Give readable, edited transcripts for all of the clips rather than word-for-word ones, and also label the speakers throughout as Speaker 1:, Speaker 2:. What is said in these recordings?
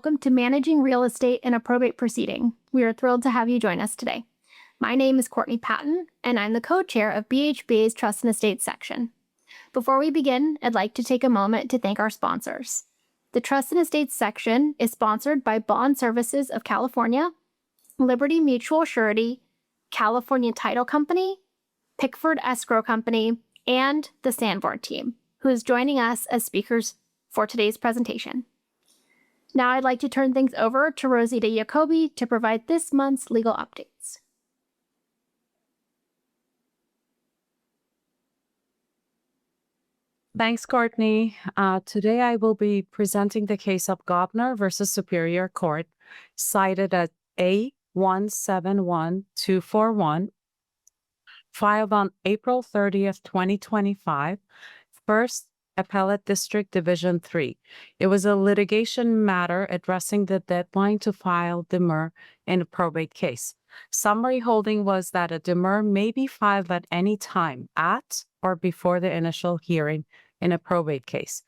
Speaker 1: welcome to Managing Real Estate in a Probate Proceeding. We are thrilled to have you join us today. My name is Courtney Patton, and I'm the co-chair of BHBA's Trust and Estates section. Before we begin, I'd like to take a moment to thank our sponsors. The Trust and Estates section is sponsored by Bond Services of California, Liberty Mutual Surety, California Title Company, Pickford Escrow Company, and the Sanborn team, who is joining us as speakers for today's presentation. Now I'd like to turn things over to Rosita Jacoby to provide this month's legal updates.
Speaker 2: Thanks, Courtney. Today I will be presenting the case of Gobner versus Superior Court, cited at A171241, filed on April 30th, 2025, First Appellate District Division 3. It was a litigation matter addressing the deadline to file demur in a probate case. Summary holding was that a demur may be filed at any time at or before the initial hearing in a probate case.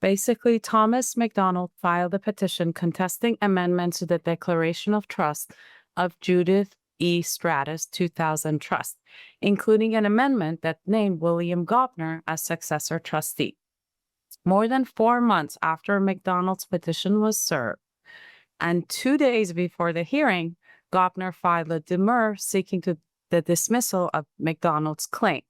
Speaker 2: Basically, Thomas McDonald filed a petition contesting amendments to the Declaration of Trust of Judith E. Stratus 2000 Trust, including an amendment that named William Gobner as successor trustee. More than 4 months after McDonald's petition was served, and 2 days before the hearing, Gobner filed a demur seeking the dismissal of McDonald's claim.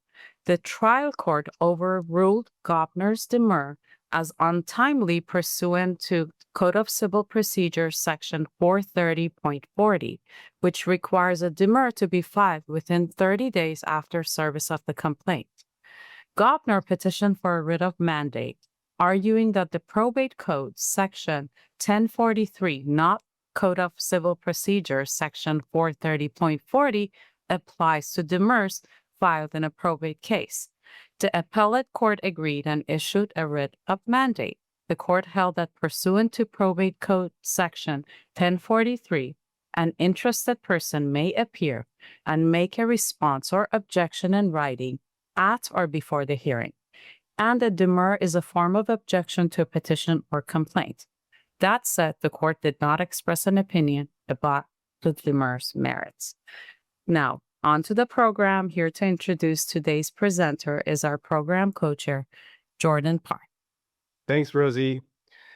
Speaker 2: The trial court overruled Gobner's demur as untimely pursuant to Code of Civil Procedure Section 430.40, which requires a demur to be filed within 30 days after service of the complaint. Gobner petitioned for a writ of mandate, arguing that the Probate Code Section 1043, not Code of Civil Procedure Section 430.40, applies to demurs filed in a probate case. The appellate court agreed and issued a writ of mandate. The court held that pursuant to Probate Code Section 1043, an interested person may appear and make a response or objection in writing at or before the hearing, and a demur is a form of objection to a petition or complaint. That said, the court did not express an opinion about the demur's merits. Now, on to the program. Here to introduce today's presenter is our program co-chair, Jordan Park.
Speaker 3: Thanks, Rosie.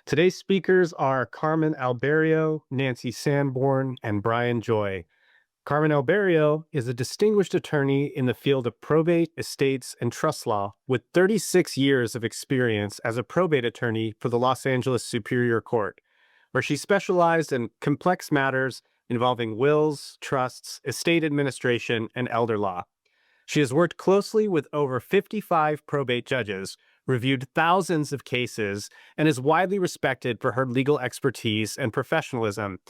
Speaker 3: Today's speakers are Carmen Alberio, Nancy Sanborn, and Brian Joy. Carmen Alberio is a distinguished attorney in the field of probate, estates, and trust law with 36 years of experience as a probate attorney for the Los Angeles Superior Court, where she specialized in complex matters involving wills, trusts, estate administration, and elder law. She has worked closely with over 55 probate judges, reviewed thousands of cases, and is widely respected for her legal expertise and professionalism.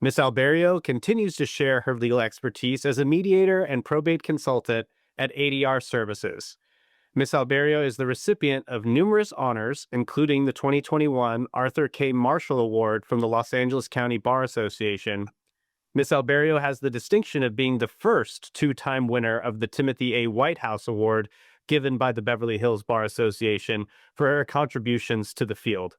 Speaker 3: Ms. Alberio continues to share her legal expertise as a mediator and probate consultant at ADR Services. Ms. Alberio is the recipient of numerous honors, including the 2021 Arthur K. Marshall Award from the Los Angeles County Bar Association. Ms. Alberio has the distinction of being the first 2-time winner of the Timothy A. Whitehouse Award given by the Beverly Hills Bar Association for her contributions to the field.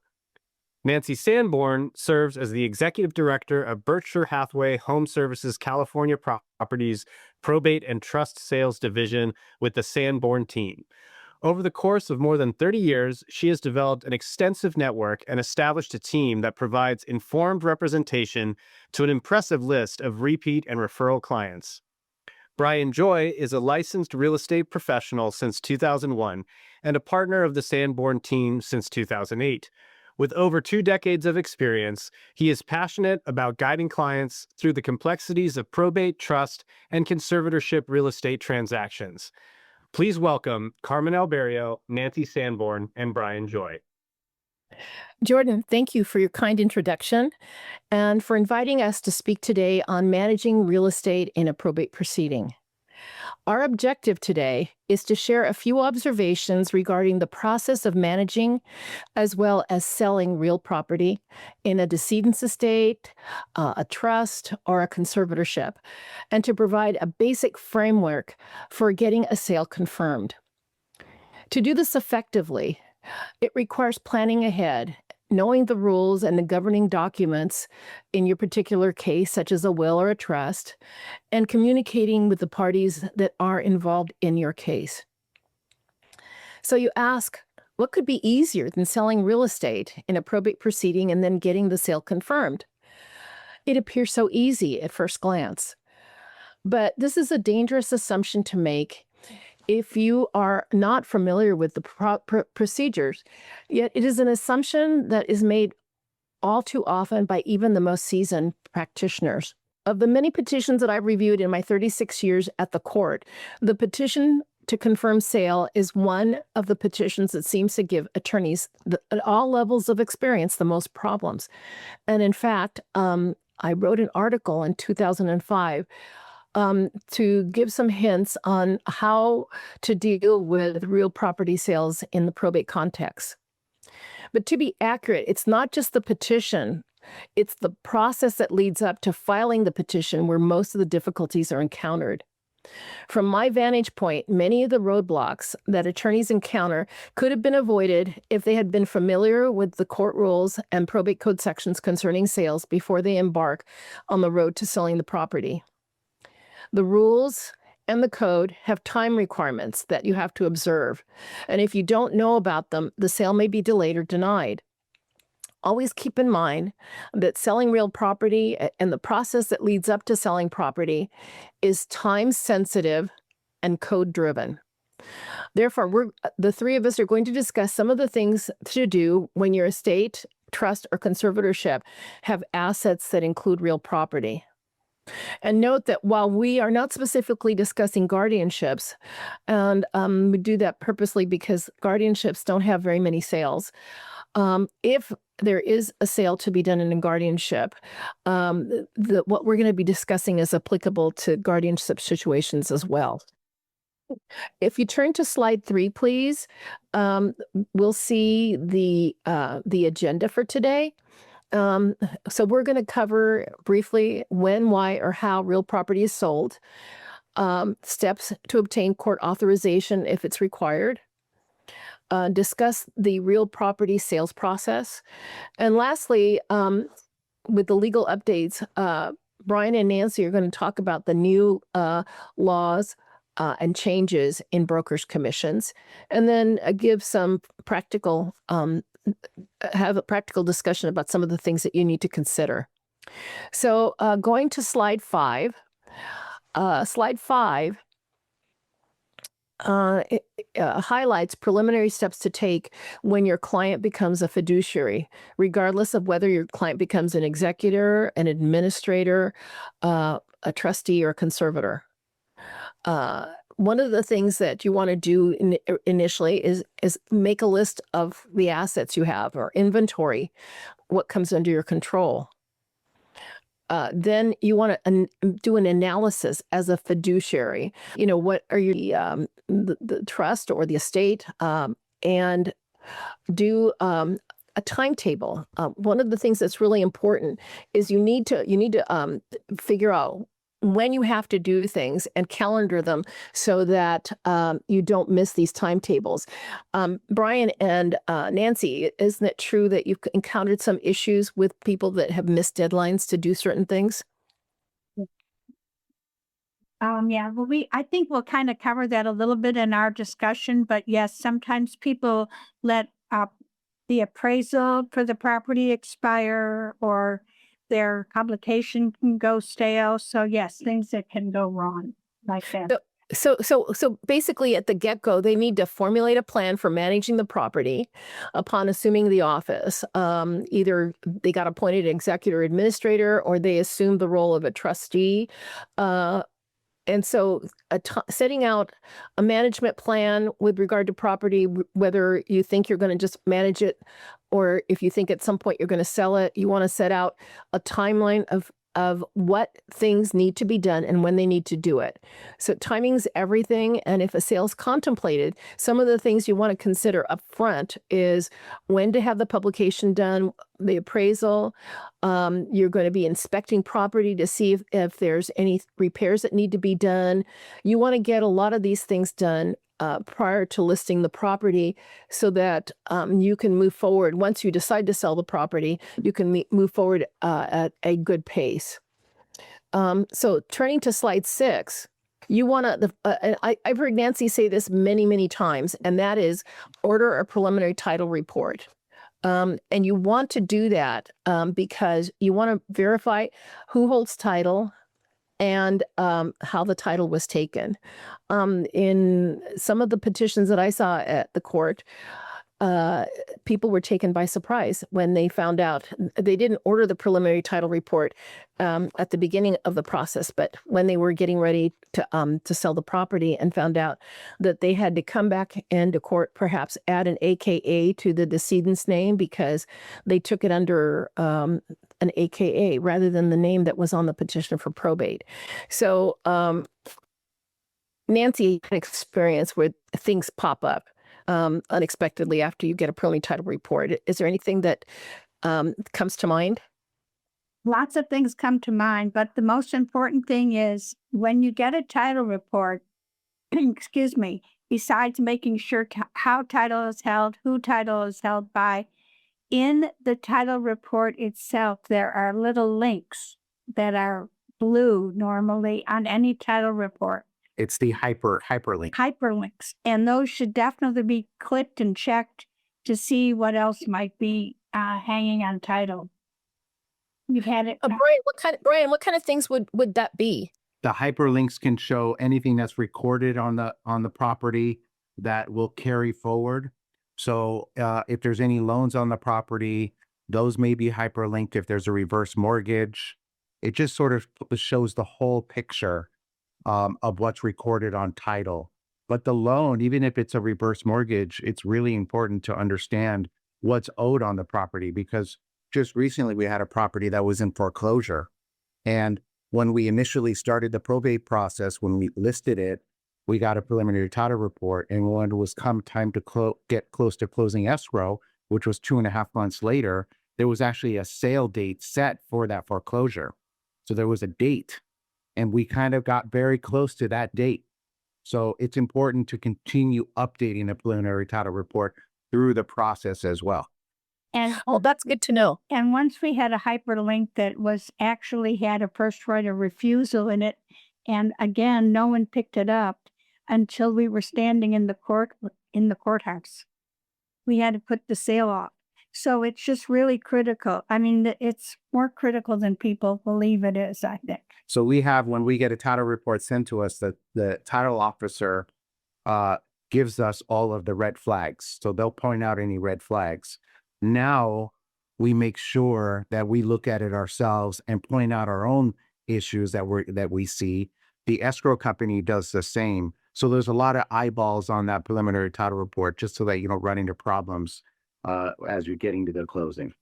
Speaker 3: Nancy Sanborn serves as the executive director of Berkshire Hathaway Home Services California Properties Probate and Trust Sales Division with the Sanborn team. Over the course of more than 30 years, she has developed an extensive network and established a team that provides informed representation to an impressive list of repeat and referral clients. Brian Joy is a licensed real estate professional since 2001 and a partner of the Sanborn team since 2008. With over 2 decades of experience, he is passionate about guiding clients through the complexities of probate, trust, and conservatorship real estate transactions. Please welcome Carmen Alberio, Nancy Sanborn, and Brian Joy.
Speaker 4: Jordan, thank you for your kind introduction and for inviting us to speak today on managing real estate in a probate proceeding. Our objective today is to share a few observations regarding the process of managing as well as selling real property in a decedent's estate, a trust, or a conservatorship, and to provide a basic framework for getting a sale confirmed. To do this effectively, it requires planning ahead knowing the rules and the governing documents in your particular case, such as a will or a trust, and communicating with the parties that are involved in your case. So you ask, what could be easier than selling real estate in a probate proceeding and then getting the sale confirmed? It appears so easy at first glance. But this is a dangerous assumption to make if you are not familiar with the procedures. Yet it is an assumption that is made all too often by even the most seasoned practitioners. Of the many petitions that I've reviewed in my 36 years at the court, the petition to confirm sale is one of the petitions that seems to give attorneys at all levels of experience the most problems. And in fact, I wrote an article in 2005 to give some hints on how to deal with real property sales in the probate context. But to be accurate, it's not just the petition, it's the process that leads up to filing the petition where most of the difficulties are encountered. From my vantage point, many of the roadblocks that attorneys encounter could have been avoided if they had been familiar with the court rules and probate code sections concerning sales before they embark on the road to selling the property. The rules and the code have time requirements that you have to observe. And if you don't know about them, the sale may be delayed or denied. Always keep in mind that selling real property and the process that leads up to selling property is time sensitive and code driven. Therefore, the three of us are going to discuss some of the things to do when your estate, trust, or conservatorship have assets that include real property. And note that while we are not specifically discussing guardianships, and we do that purposely because guardianships don't have very many sales, if there is a sale to be done in a guardianship, what we're going to be discussing is applicable to guardianship situations as well. If you turn to slide 3, please, we'll see the agenda for today. So we're going to cover briefly when, why, or how real property is sold, steps to obtain court authorization if it's required, discuss the real property sales process, and lastly, with the legal updates, Brian and Nancy are going to talk about the new laws and changes in brokers' commissions, and then give some have a practical discussion about some of the things that you need to consider. So going to slide 5. Slide 5 highlights preliminary steps to take when your client becomes a fiduciary, regardless of whether your client becomes an executor, an administrator, a trustee, or a conservator. One of the things that you want to do initially is make a list of the assets you have, or inventory, what comes under your control. Then you want to do an analysis as a fiduciary. What are your the trust or the estate, and do a timetable. One of the things that's really important is you need to figure out when you have to do things and calendar them so that you don't miss these timetables. Brian and Nancy, isn't it true that you've encountered some issues with people that have missed deadlines to do certain things?
Speaker 5: Yeah, well, I think we'll kind of cover that a little bit in our discussion, but yes, sometimes people let the appraisal for the property expire, or their publication can go stale. So yes, things that can go wrong like that.
Speaker 4: So basically at the get-go, they need to formulate a plan for managing the property upon assuming the office. Either they got appointed executor administrator, or they assumed the role of a trustee. And so setting out a management plan with regard to property, whether you think you're going to just manage it, or if you think at some point you're going to sell it, you want to set out a timeline of what things need to be done and when they need to do it. So timing's everything. And if a sale's contemplated, some of the things you want to consider up front is when to have the publication done, the appraisal. You're going to be inspecting property to see if there's any repairs that need to be done. You want to get a lot of these things done prior to listing the property so that you can move forward. Once you decide to sell the property, you can move forward at a good pace. So turning to slide 6, you want to, I've heard Nancy say this many, many times, and that is order a preliminary title report. And you want to do that because you want to verify who holds title and how the title was taken. In some of the petitions that I saw at the court, people were taken by surprise when they found out. They didn't order the preliminary title report at the beginning of the process, but when they were getting ready to sell the property and found out that they had to come back into court, perhaps add an AKA to the decedent's name because they took it under an AKA rather than the name that was on the petition for probate. So Nancy had experience where things pop up unexpectedly after you get a preliminary title report. Is there anything that comes to mind?
Speaker 5: Lots of things come to mind, but the most important thing is when you get a title report, excuse me, besides making sure how title is held, who title is held by, in the title report itself, there are little links that are blue normally on any title report.
Speaker 6: It's the hyperlink.
Speaker 5: Hyperlinks. And those should definitely be clicked and checked to see what else might be hanging on title. You've had it.
Speaker 4: Brian, what kind of things would that be?
Speaker 6: The hyperlinks can show anything that's recorded on the property that will carry forward. So if there's any loans on the property, those may be hyperlinked. If there's a reverse mortgage, it just sort of shows the whole picture of what's recorded on title. But the loan, even if it's a reverse mortgage, it's really important to understand what's owed on the property, because just recently we had a property that was in foreclosure. And when we initially started the probate process, when we listed it, we got a preliminary title report. And when it was time to get close to closing escrow, which was 2.5 months later, there was actually a sale date set for that foreclosure. So there was a date. And we kind of got very close to that date. So it's important to continue updating the preliminary title report through the process as well.
Speaker 5: And
Speaker 4: that's good to know.
Speaker 5: And once we had a hyperlink that was actually had a first right of refusal in it, and again, no one picked it up until we were standing in the courthouse. We had to put the sale off. So it's just really critical. I mean, it's more critical than people believe it is, I think.
Speaker 6: So we have, when we get a title report sent to us, the title officer gives us all of the red flags. So they'll point out any red flags. Now we make sure that we look at it ourselves and point out our own issues that we see. The escrow company does the same. So there's a lot of eyeballs on that preliminary title report, just so that you don't run into problems as you're getting to the closing.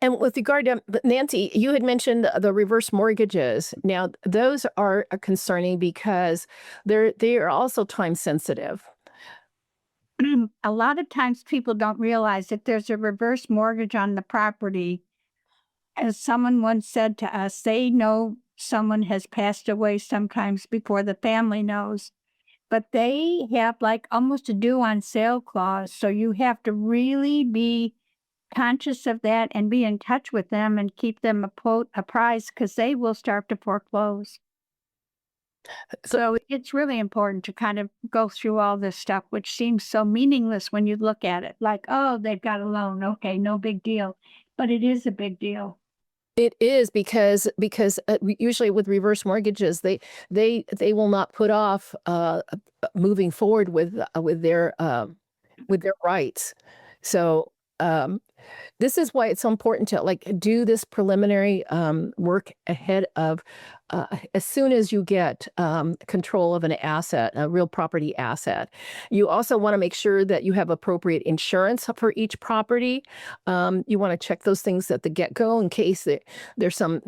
Speaker 4: And with regard to Nancy, you had mentioned the reverse mortgages. Now, those are concerning because they are also time sensitive.
Speaker 5: A lot of times people don't realize that there's a reverse mortgage on the property. As someone once said to us, they know someone has passed away sometimes before the family knows, but they have like almost a due on sale clause. So you have to really be conscious of that and be in touch with them and keep them apprised, because they will start to foreclose. So it's really important to kind of go through all this stuff, which seems so meaningless when you look at it. Like, oh, they've got a loan. Okay, no big deal. But it is a big deal.
Speaker 4: It is because usually with reverse mortgages, they will not put off moving forward with their rights. So this is why it's so important to do this preliminary work ahead of as soon as you get control of an asset, a real property asset. You also want to make sure that you have appropriate insurance for each property. You want to check those things at the get-go in case there's some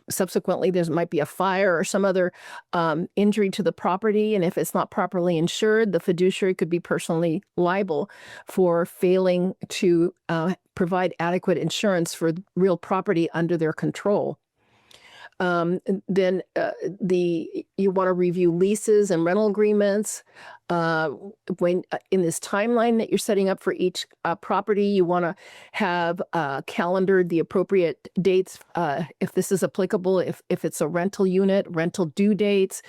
Speaker 4: subsequently there might be a fire or some other injury to the property, and if it's not properly insured, the fiduciary could be personally liable for failing to provide adequate insurance for real property under their control. Then you want to review leases and rental agreements. When in this timeline that you're setting up for each property, you want to have calendared the appropriate dates, if this is applicable, if it's a rental unit, rental due dates,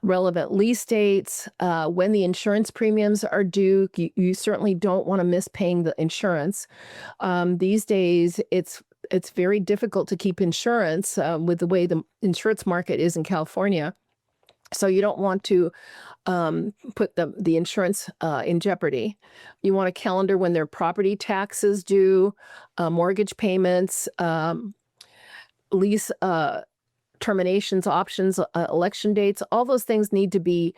Speaker 4: relevant lease dates, when the insurance premiums are due. You certainly don't want to miss paying the insurance. These days, it's very difficult to keep insurance with the way the insurance market is in California. So you don't want to put the insurance in jeopardy. You want a calendar when their property taxes due, mortgage payments, lease terminations, options, election dates. All those things need to be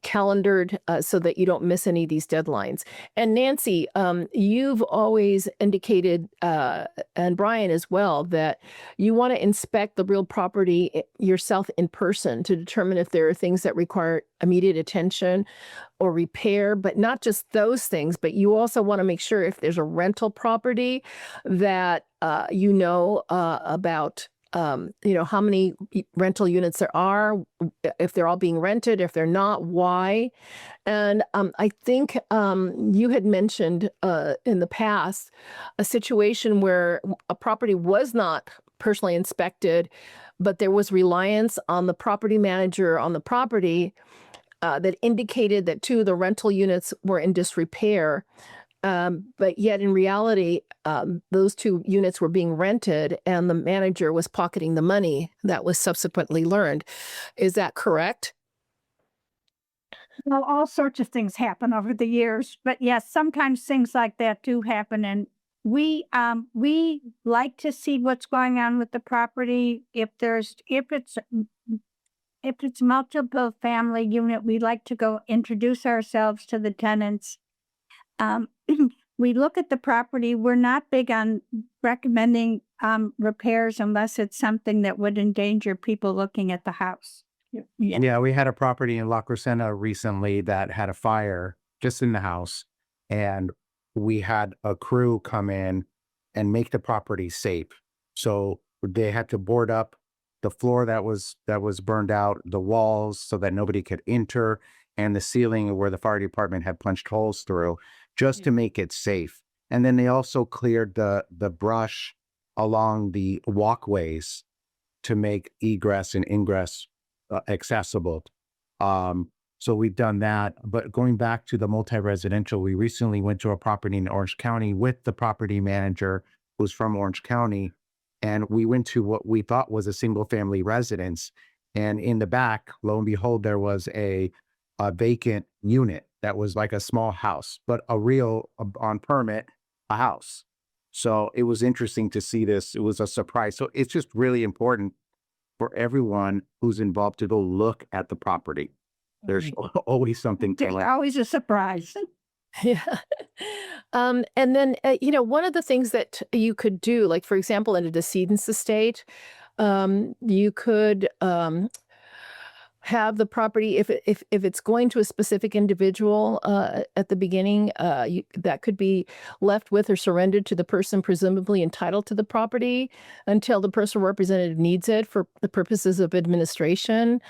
Speaker 4: calendared so that you don't miss any of these deadlines. And Nancy, you've always indicated, and Brian as well, that you want to inspect the real property yourself in person to determine if there are things that require immediate attention or repair, but not just those things, but you also want to make sure if there's a rental property that you know about how many rental units there are, if they're all being rented, if they're not, why. And I think you had mentioned in the past a situation where a property was not personally inspected, but there was reliance on the property manager on the property that indicated that two of the rental units were in disrepair. But yet in reality, those two units were being rented and the manager was pocketing the money. That was subsequently learned. Is that correct?
Speaker 5: Well, all sorts of things happen over the years, but yes, sometimes things like that do happen. And we like to see what's going on with the property. If it's multiple family unit, we like to go introduce ourselves to the tenants. We look at the property. We're not big on recommending repairs unless it's something that would endanger people looking at the house.
Speaker 6: Yeah, we had a property in La Crescenta recently that had a fire just in the house, and we had a crew come in and make the property safe. So they had to board up the floor that was burned out, the walls so that nobody could enter, and the ceiling where the fire department had punched holes through, just to make it safe. And then they also cleared the brush along the walkways to make egress and ingress accessible. So we've done that. But going back to the multi-residential, we recently went to a property in Orange County with the property manager who's from Orange County. And we went to what we thought was a single family residence. And in the back, lo and behold, there was a vacant unit that was like a small house, but a real, on permit, a house. So it was interesting to see this. It was a surprise. So it's just really important for everyone who's involved to go look at the property. There's always something to
Speaker 5: There's
Speaker 6: learn.
Speaker 5: always a surprise.
Speaker 4: Yeah. And then, one of the things that you could do, like, for example, in a decedent's estate, you could have the property, if it's going to a specific individual at the beginning, that could be left with or surrendered to the person presumably entitled to the property until the personal representative needs it for the purposes of administration.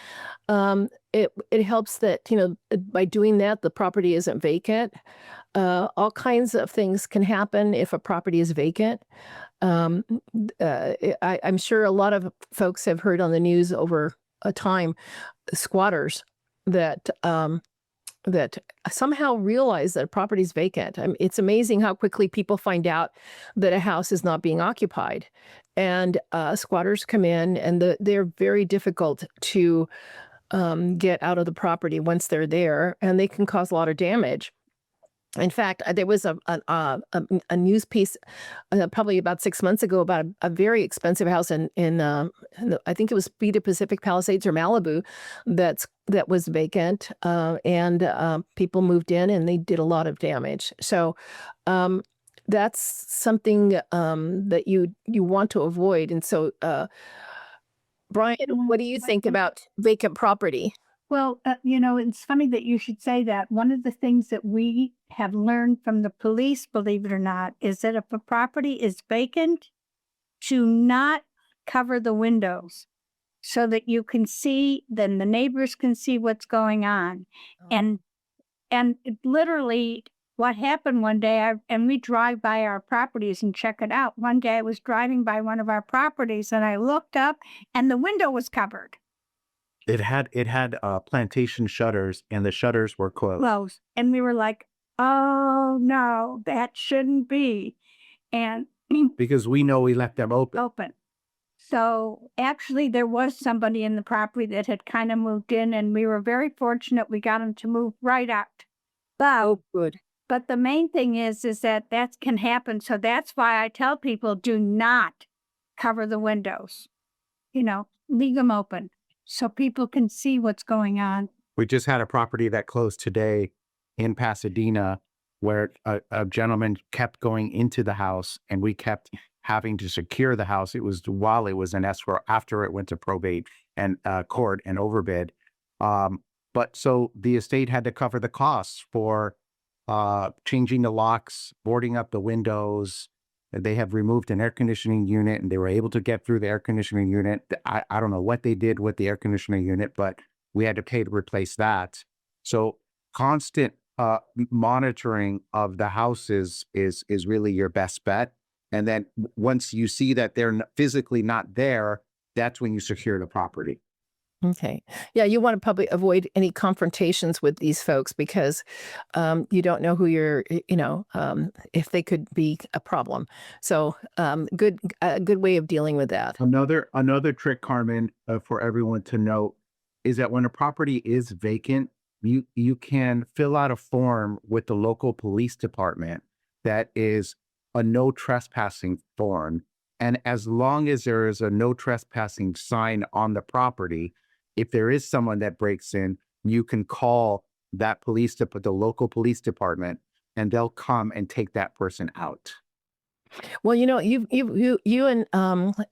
Speaker 4: It helps that, by doing that, the property isn't vacant. All kinds of things can happen if a property is vacant. I'm sure a lot of folks have heard on the news over a time, squatters that somehow realize that a property is vacant. It's amazing how quickly people find out that a house is not being occupied. And squatters come in and they're very difficult to get out of the property once they're there, and they can cause a lot of damage. In fact, there was a news piece probably about 6 months ago about a very expensive house in I think it was either Pacific Palisades or Malibu that was vacant, and people moved in and they did a lot of damage. So that's something that you want to avoid. And so, Brian, what do you think about vacant property?
Speaker 5: Well, it's funny that you should say that. One of the things that we have learned from the police, believe it or not, is that if a property is vacant, to not cover the windows so that you can see, then the neighbors can see what's going on. And it literally, what happened one day, and we drive by our properties and check it out. One day I was driving by one of our properties and I looked up and the window was covered.
Speaker 6: It had plantation shutters, and the shutters were closed.
Speaker 5: And we were like, oh no, that shouldn't be. And
Speaker 6: Because we know we left them open.
Speaker 5: So actually there was somebody in the property that had kind of moved in, and we were very fortunate we got them to move right out. But,
Speaker 4: good.
Speaker 5: but the main thing is that can happen. So that's why I tell people, do not cover the windows. Leave them open so people can see what's going on.
Speaker 6: We just had a property that closed today in Pasadena where a gentleman kept going into the house, and we kept having to secure the house. It was while it was in escrow, after it went to probate and court and overbid. But so the estate had to cover the costs for changing the locks, boarding up the windows. They have removed an air conditioning unit, and they were able to get through the air conditioning unit. I don't know what they did with the air conditioning unit, but we had to pay to replace that. So constant monitoring of the houses is really your best bet. And then once you see that they're physically not there, that's when you secure the property.
Speaker 4: Okay. Yeah, you want to probably avoid any confrontations with these folks because you don't know who you're, if they could be a problem. So a good way of dealing with that.
Speaker 6: Another trick, Carmen, for everyone to note is that when a property is vacant, you can fill out a form with the local police department that is a no trespassing form. And as long as there is a no trespassing sign on the property, if there is someone that breaks in, you can call that the local police department, and they'll come and take that person out.
Speaker 4: Well, you and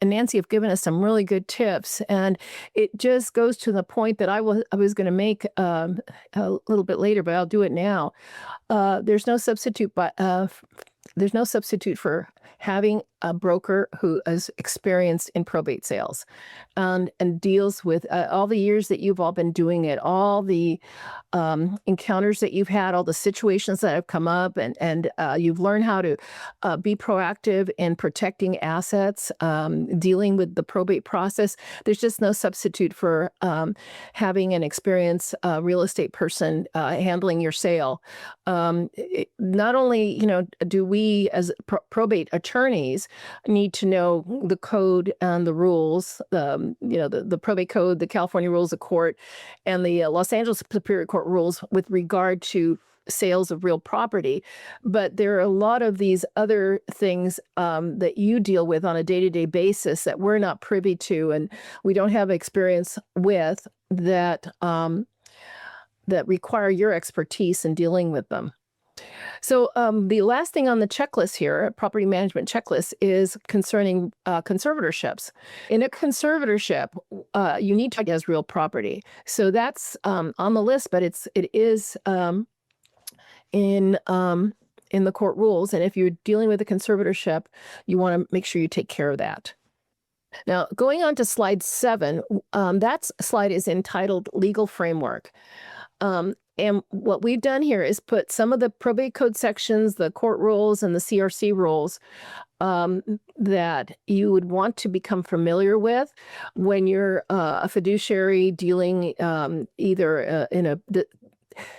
Speaker 4: Nancy have given us some really good tips, and it just goes to the point that I was going to make a little bit later, but I'll do it now. There's no substitute, there's no substitute for having a broker who is experienced in probate sales and deals with all the years that you've all been doing it, all the encounters that you've had, all the situations that have come up, and you've learned how to be proactive in protecting assets, dealing with the probate process. There's just no substitute for having an experienced real estate person handling your sale. Not only, do we as probate attorneys need to know the code and the rules, the probate code, the California rules of court, and the Los Angeles Superior Court rules with regard to sales of real property. But there are a lot of these other things that you deal with on a day-to-day basis that we're not privy to and we don't have experience with that require your expertise in dealing with them. So the last thing on the checklist here, property management checklist, is concerning conservatorships. In a conservatorship, you need to as real property. So that's on the list, but it is in the court rules. And if you're dealing with a conservatorship, you want to make sure you take care of that. Now, going on to slide 7, that slide is entitled Legal Framework. And what we've done here is put some of the probate code sections, the court rules, and the CRC rules that you would want to become familiar with when you're a fiduciary dealing either in a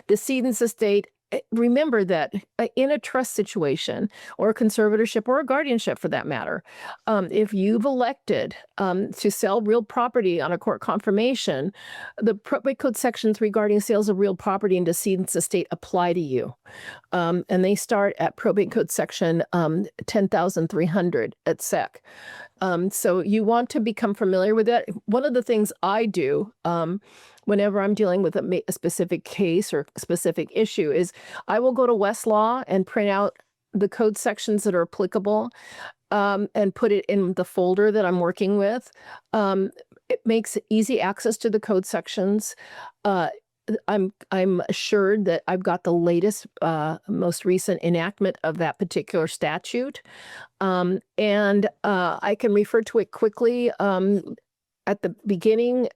Speaker 4: decedent's estate. Remember that in a trust situation or a conservatorship or a guardianship for that matter, if you've elected to sell real property on a court confirmation, the probate code sections regarding sales of real property in decedent's estate apply to you. And they start at probate code section 10,300 at SEC. So you want to become familiar with that. One of the things I do whenever I'm dealing with a specific case or specific issue is I will go to Westlaw and print out the code sections that are applicable and put it in the folder that I'm working with. It makes easy access to the code sections. I'm assured that I've got the latest, most recent enactment of that particular statute. And I can refer to it quickly. At the beginning,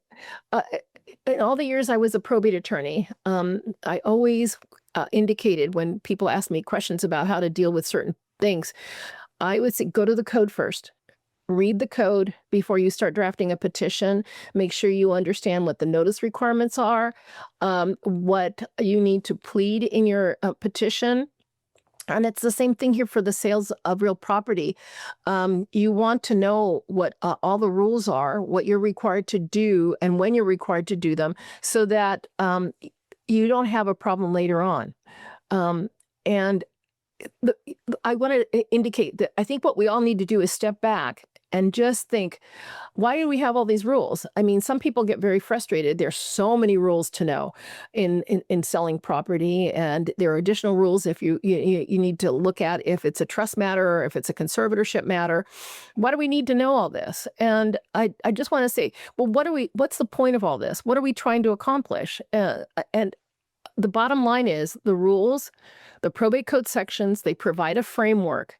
Speaker 4: uh, in all the years I was a probate attorney, I always indicated when people asked me questions about how to deal with certain things, I would say, go to the code first. Read the code before you start drafting a petition. Make sure you understand what the notice requirements are, what you need to plead in your petition. And it's the same thing here for the sales of real property. You want to know what all the rules are, what you're required to do, and when you're required to do them, so that you don't have a problem later on. And I want to indicate that I think what we all need to do is step back and just think, why do we have all these rules? I mean, some people get very frustrated. There's so many rules to know in selling property, and there are additional rules if you need to look at if it's a trust matter or if it's a conservatorship matter. Why do we need to know all this? And I just want to say, well, what's the point of all this? What are we trying to accomplish? And the bottom line is the rules, the probate code sections, they provide a framework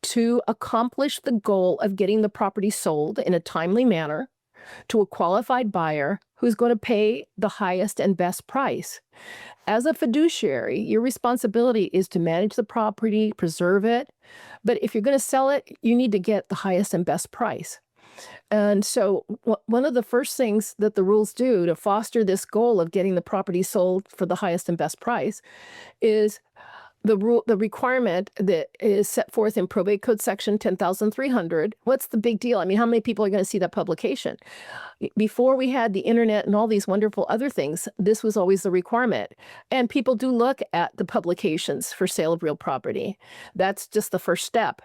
Speaker 4: to accomplish the goal of getting the property sold in a timely manner to a qualified buyer who's going to pay the highest and best price. As a fiduciary, your responsibility is to manage the property, preserve it. But if you're going to sell it, you need to get the highest and best price. And so one of the first things that the rules do to foster this goal of getting the property sold for the highest and best price is the requirement that is set forth in Probate Code Section 10,300. What's the big deal? I mean, how many people are going to see that publication? Before we had the internet and all these wonderful other things, this was always the requirement. And people do look at the publications for sale of real property. That's just the first step.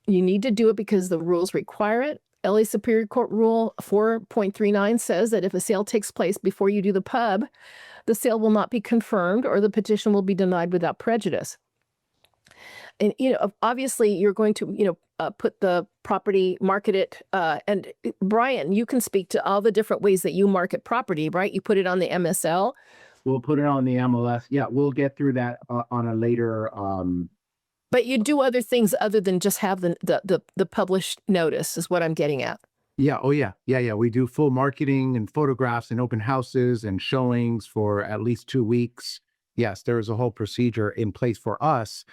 Speaker 4: You need to do it because the rules require it. LA Superior Court Rule 4.39 says that if a sale takes place before you do the pub, the sale will not be confirmed or the petition will be denied without prejudice. And, obviously you're going to, put the property, market it. And Brian, you can speak to all the different ways that you market property, right? You put it on the MSL.
Speaker 6: We'll put it on the MLS. Yeah, we'll get through that on a later.
Speaker 4: But you do other things other than just have the published notice is what I'm getting at.
Speaker 6: Yeah. Oh, yeah. Yeah. We do full marketing and photographs and open houses and showings for at least 2 weeks. Yes, there is a whole procedure in place for us.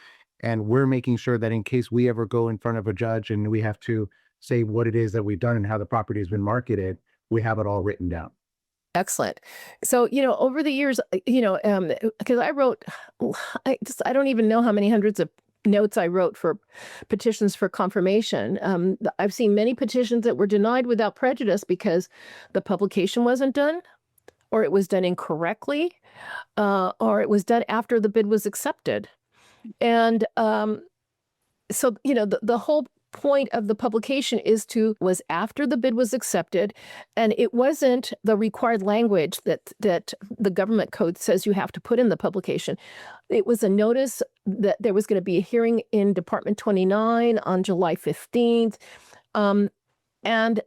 Speaker 6: And we're making sure that in case we ever go in front of a judge and we have to say what it is that we've done and how the property has been marketed, we have it all written down.
Speaker 4: Excellent. So, over the years, because I wrote, I don't even know how many hundreds of notes I wrote for petitions for confirmation. I've seen many petitions that were denied without prejudice because the publication wasn't done, or it was done incorrectly, or it was done after the bid was accepted. And so, the whole point of the publication was after the bid was accepted, and it wasn't the required language that the government code says you have to put in the publication. It was a notice that there was going to be a hearing in Department 29 on July 15th. And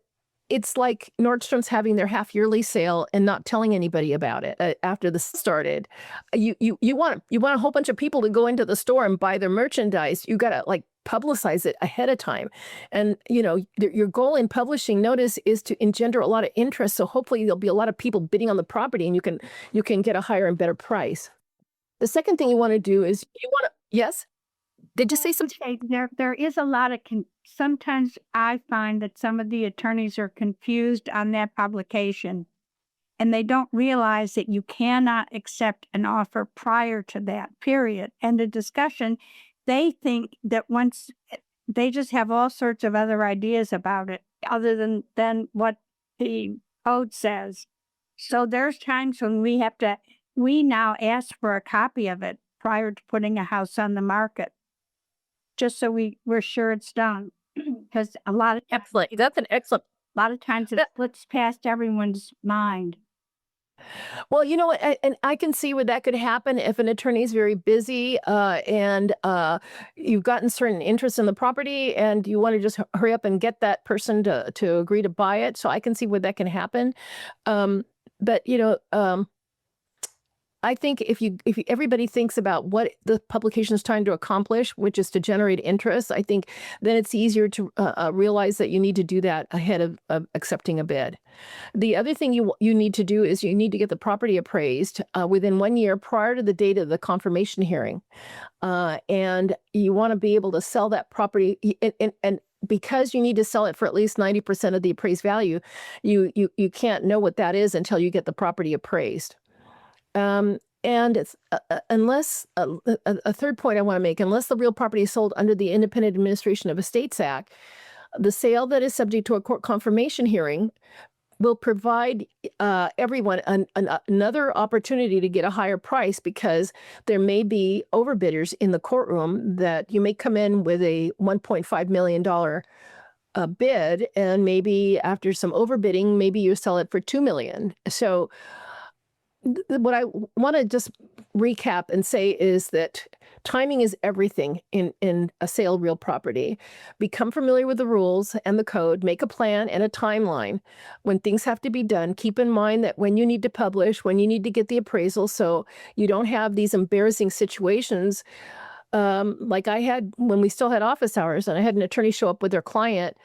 Speaker 4: it's like Nordstrom's having their half-yearly sale and not telling anybody about it after this started. You want a whole bunch of people to go into the store and buy their merchandise. You got to publicize it ahead of time. And your goal in publishing notice is to engender a lot of interest. So hopefully there'll be a lot of people bidding on the property, and you can get a higher and better price. The second thing you want to do is yes. Did you say something?
Speaker 5: There is a lot of sometimes I find that some of the attorneys are confused on that publication, and they don't realize that you cannot accept an offer prior to that period. And the discussion, they think that once they just have all sorts of other ideas about it other than what the code says. So there's times when we now ask for a copy of it prior to putting a house on the market, just so we're sure it's done. Because
Speaker 4: Excellent. That's an excellent.
Speaker 5: A lot of times it slips past everyone's mind.
Speaker 4: Well, you know what, and I can see where that could happen if an attorney is very busy and you've gotten certain interest in the property and you want to just hurry up and get that person to agree to buy it. So I can see where that can happen. But I think if everybody thinks about what the publication is trying to accomplish, which is to generate interest, I think then it's easier to realize that you need to do that ahead of accepting a bid. The other thing you need to do is you need to get the property appraised within 1 year prior to the date of the confirmation hearing. And you want to be able to sell that property, and because you need to sell it for at least 90% of the appraised value, you can't know what that is until you get the property appraised. And it's unless a third point I want to make, unless the real property is sold under the Independent Administration of Estates Act, the sale that is subject to a court confirmation hearing will provide everyone another opportunity to get a higher price, because there may be overbidders in the courtroom that you may come in with a $1.5 million bid, and maybe after some overbidding, maybe you sell it for $2 million. So what I want to just recap and say is that timing is everything in a sale of real property. Become familiar with the rules and the code, make a plan and a timeline. When things have to be done, keep in mind that when you need to publish, when you need to get the appraisal, so you don't have these embarrassing situations like I had when we still had office hours and I had an attorney show up with their client,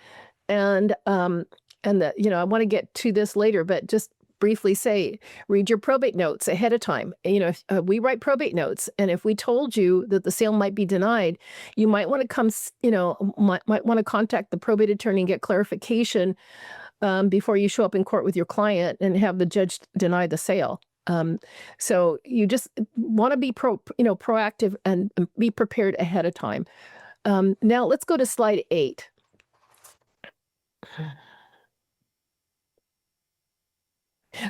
Speaker 4: and that, I want to get to this later, but just briefly say, read your probate notes ahead of time. We write probate notes, and if we told you that the sale might be denied, you might want to come, might want to contact the probate attorney and get clarification before you show up in court with your client and have the judge deny the sale. So you just want to be proactive and be prepared ahead of time. Now let's go to slide 8.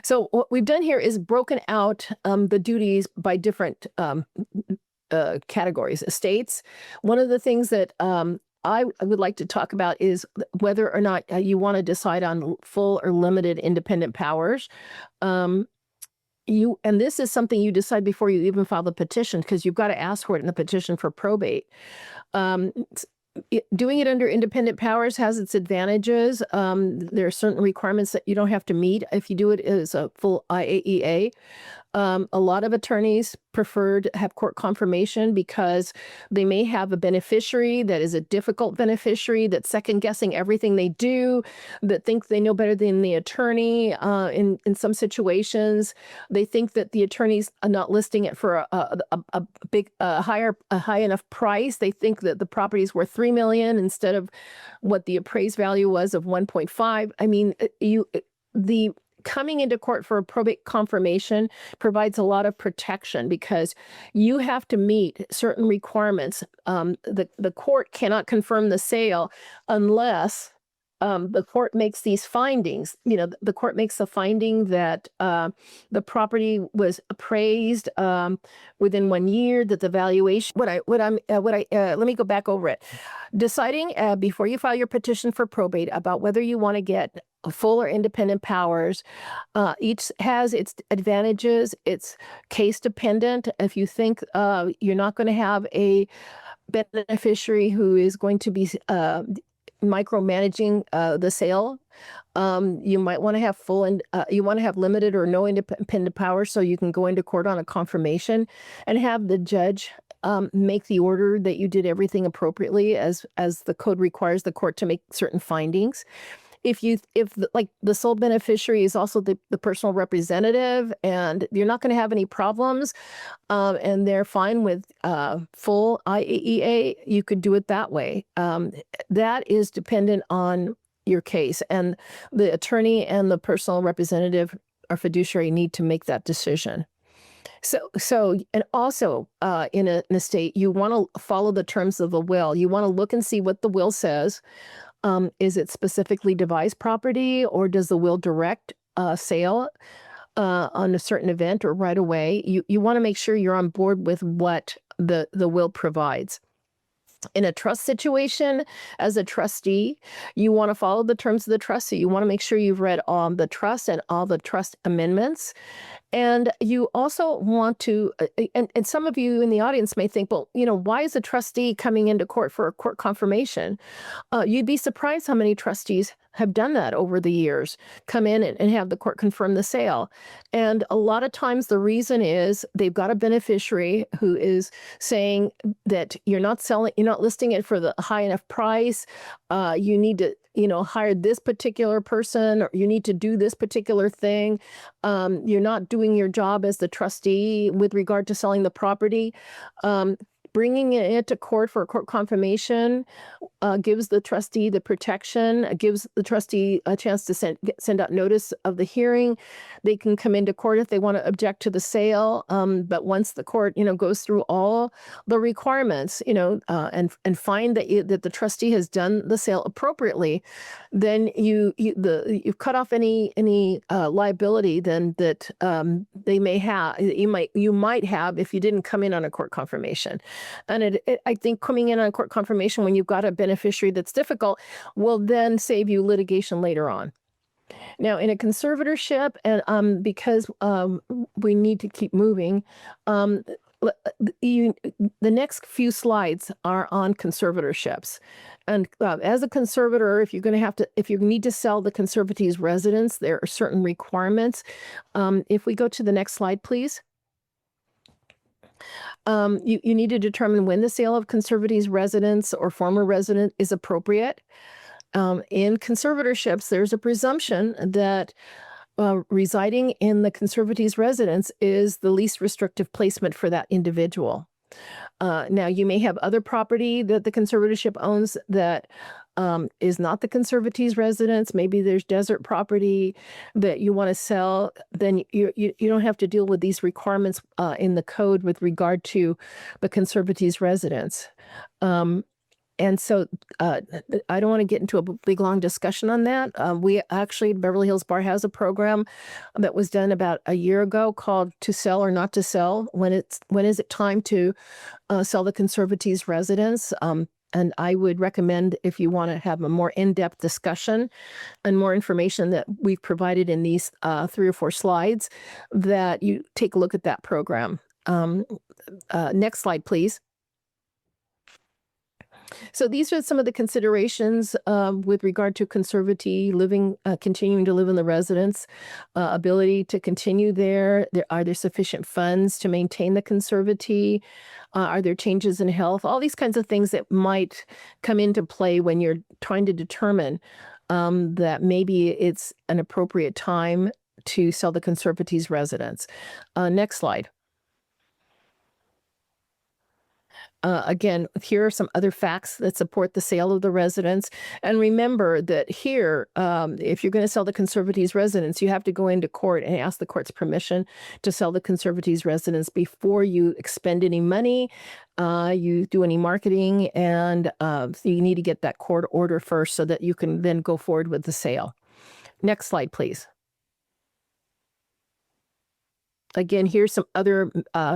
Speaker 4: So what we've done here is broken out the duties by different categories. Estates. One of the things that I would like to talk about is whether or not you want to decide on full or limited independent powers. And this is something you decide before you even file the petition, because you've got to ask for it in the petition for probate. Doing it under independent powers has its advantages. There are certain requirements that you don't have to meet if you do it as a full IAEA. A lot of attorneys prefer to have court confirmation because they may have a beneficiary that is a difficult beneficiary that's second guessing everything they do, that think they know better than the attorney. In some situations, they think that the attorney's not listing it for a high enough price. They think that the property is worth $3 million instead of what the appraised value was of 1.5. I mean, the coming into court for a probate confirmation provides a lot of protection because you have to meet certain requirements. The court cannot confirm the sale unless the court makes these findings. The court makes the finding that the property was appraised within 1 year, that the valuation. Let me go back over it. Deciding before you file your petition for probate about whether you want to get full or independent powers. Each has its advantages. It's case dependent. If you think you're not going to have a beneficiary who is going to be micromanaging the sale, you might want to have full and you want to have limited or no independent power, so you can go into court on a confirmation and have the judge make the order that you did everything appropriately as the code requires the court to make certain findings. If the sole beneficiary is also the personal representative and you're not going to have any problems and they're fine with full IAEA, you could do it that way. That is dependent on your case, and the attorney and the personal representative or fiduciary need to make that decision. So, and also in an estate, you want to follow the terms of the will. You want to look and see what the will says. Is it specifically devised property, or does the will direct sale on a certain event or right away? You want to make sure you're on board with what the will provides. In a trust situation, as a trustee, you want to follow the terms of the trust. So you want to make sure you've read all the trust and all the trust amendments. And you also want to, and some of you in the audience may think, well, why is a trustee coming into court for a court confirmation? You'd be surprised how many trustees have done that over the years, come in and have the court confirm the sale. And a lot of times the reason is they've got a beneficiary who is saying that you're not listing it for the high enough price. You need to, hire this particular person, or you need to do this particular thing. You're not doing your job as the trustee with regard to selling the property. Bringing it to court for a court confirmation gives the trustee the protection, gives the trustee a chance to send out notice of the hearing. They can come into court if they want to object to the sale. But once the court, goes through all the requirements, and find that the trustee has done the sale appropriately, then you've cut off any liability then that they may have, you might have if you didn't come in on a court confirmation. And I think coming in on a court confirmation when you've got a beneficiary that's difficult will then save you litigation later on. Now, in a conservatorship, and because we need to keep moving, the next few slides are on conservatorships. And as a conservator, if you need to sell the conservatee's residence, there are certain requirements. If we go to the next slide, please. You need to determine when the sale of conservatee's residence or former resident is appropriate. In conservatorships, there's a presumption that residing in the conservatee's residence is the least restrictive placement for that individual. Now, you may have other property that the conservatorship owns that is not the conservatee's residence. Maybe there's desert property that you want to sell. Then you don't have to deal with these requirements in the code with regard to the conservatee's residence. And so I don't want to get into a big, long discussion on that. Beverly Hills Bar has a program that was done about a year ago called To Sell or Not to Sell. When is it time to sell the conservatee's residence? And I would recommend, if you want to have a more in-depth discussion and more information that we've provided in these 3 or 4 slides, that you take a look at that program. Next slide, please. So these are some of the considerations with regard to conservatee continuing to live in the residence, ability to continue there. Are there sufficient funds to maintain the conservatee? Are there changes in health? All these kinds of things that might come into play when you're trying to determine that maybe it's an appropriate time to sell the conservatee's residence. Next slide. Again, here are some other facts that support the sale of the residence. And remember that here, if you're going to sell the conservatee's residence, you have to go into court and ask the court's permission to sell the conservatee's residence before you expend any money, you do any marketing, and so you need to get that court order first so that you can then go forward with the sale. Next slide, please. Again, here's some other